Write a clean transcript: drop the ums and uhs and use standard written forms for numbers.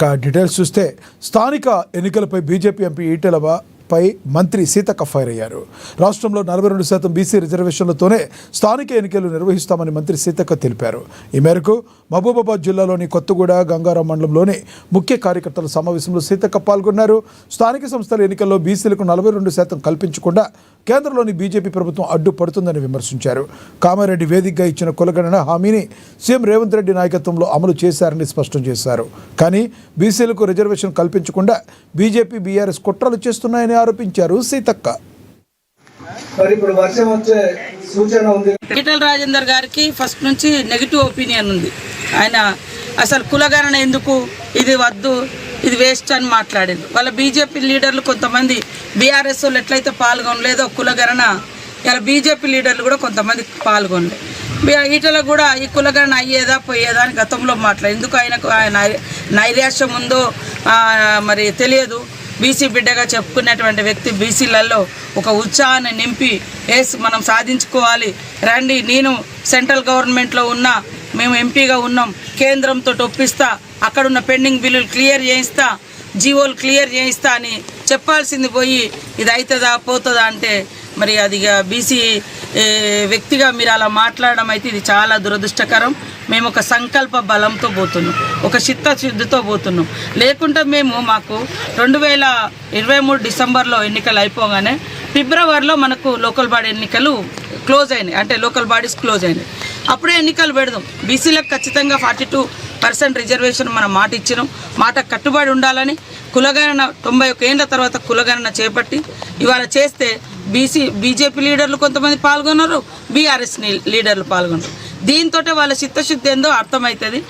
Details చూస్తే స్థానిక ఎన్నికలపై బీజేపీ ఎంపీ ఈటెలపై మంత్రి సీతక్క ఫైర్ అయ్యారు. రాష్ట్రంలో 42% బీసీ రిజర్వేషన్లతోనే స్థానిక ఎన్నికలు నిర్వహిస్తామని మంత్రి సీతక్క తెలిపారు. ఈ మేరకు మహబూబాబాద్ జిల్లాలోని కొత్తగూడ, గంగారాం మండలంలోని ముఖ్య కార్యకర్తల సమావేశంలో సీతక్క పాల్గొన్నారు. స్థానిక సంస్థల ఎన్నికల్లో బీసీలకు 42% కల్పించకుండా కేంద్రంలోని బీజేపీ ప్రభుత్వం అడ్డుపడుతుందని విమర్శించారు. కామారెడ్డి వేదికగా ఇచ్చిన కులగణన హామీని సీఎం రేవంత్ రెడ్డి నాయకత్వంలో అమలు చేశారని స్పష్టం చేశారు. కానీ బీసీలకు రిజర్వేషన్ కల్పించకుండా బీజేపీ, బీఆర్ఎస్ కుట్రలు చేస్తున్నాయని ఆరోపించారు సీతక్క. ఈటెల రాజేందర్ గారికి ఫస్ట్ నుంచి నెగిటివ్ ఒపీనియన్ ఉంది. ఆయన అసలు కులగణన ఎందుకు, ఇది వద్దు, ఇది వేస్ట్ అని మాట్లాడారు. వాళ్ళ బీజేపీ లీడర్లు కొంతమంది బీఆర్ఎస్ వాళ్ళు ఎట్లయితే పాల్గొనలేదో కులగణన, ఇలా బీజేపీ లీడర్లు కూడా కొంతమంది పాల్గొనలేదు. ఈటల కూడా ఈ కులగణన అయ్యేదా పోయేదా అని గతంలో మాట్లాడారు. ఎందుకు ఆయనకు నైరాశ్యం ఉందో మరి తెలియదు. బీసీ బిడ్డగా చెప్పుకునేటువంటి వ్యక్తి బీసీలలో ఒక ఉత్సాహాన్ని నింపి మనం సాధించుకోవాలి రండి, నేను సెంట్రల్ గవర్నమెంట్లో ఉన్నా, మేము ఎంపీగా ఉన్నాం, కేంద్రంతో ఒప్పిస్తా, అక్కడున్న పెండింగ్ బిల్లులు క్లియర్ చేయిస్తా, జీవోలు క్లియర్ చేయిస్తా అని చెప్పాల్సింది పోయి ఇది అవుతుందా పోతుందా అంటే మరి అది బీసీ వ్యక్తిగా మీరు అలా మాట్లాడడం అయితే ఇది చాలా దురదృష్టకరం. మేము ఒక సంకల్ప బలంతో పోతున్నాం, ఒక చిత్తశుద్ధితో పోతున్నాం. లేకుంటే మాకు 2023 డిసెంబర్లో ఎన్నికలు అయిపోగానే ఫిబ్రవరిలో మనకు లోకల్ బాడీ ఎన్నికలు క్లోజ్ అయినాయి, అంటే లోకల్ బాడీస్ క్లోజ్ అయినాయి. అప్పుడే ఎన్నికలు పెడదాం. బీసీలకు ఖచ్చితంగా 42% రిజర్వేషన్ మనం మాట ఇచ్చినాం, మాట కట్టుబడి ఉండాలని. కులగణన 91 ఏళ్ళ తర్వాత కులగణన చేపట్టి ఇవాళ చేస్తే బీజేపీ లీడర్లు కొంతమంది పాల్గొన్నారు, బీఆర్ఎస్ లీడర్లు పాల్గొన్నారు. దీంతో వాళ్ళ చిత్తశుద్ధి ఏందో అర్థమవుతుంది.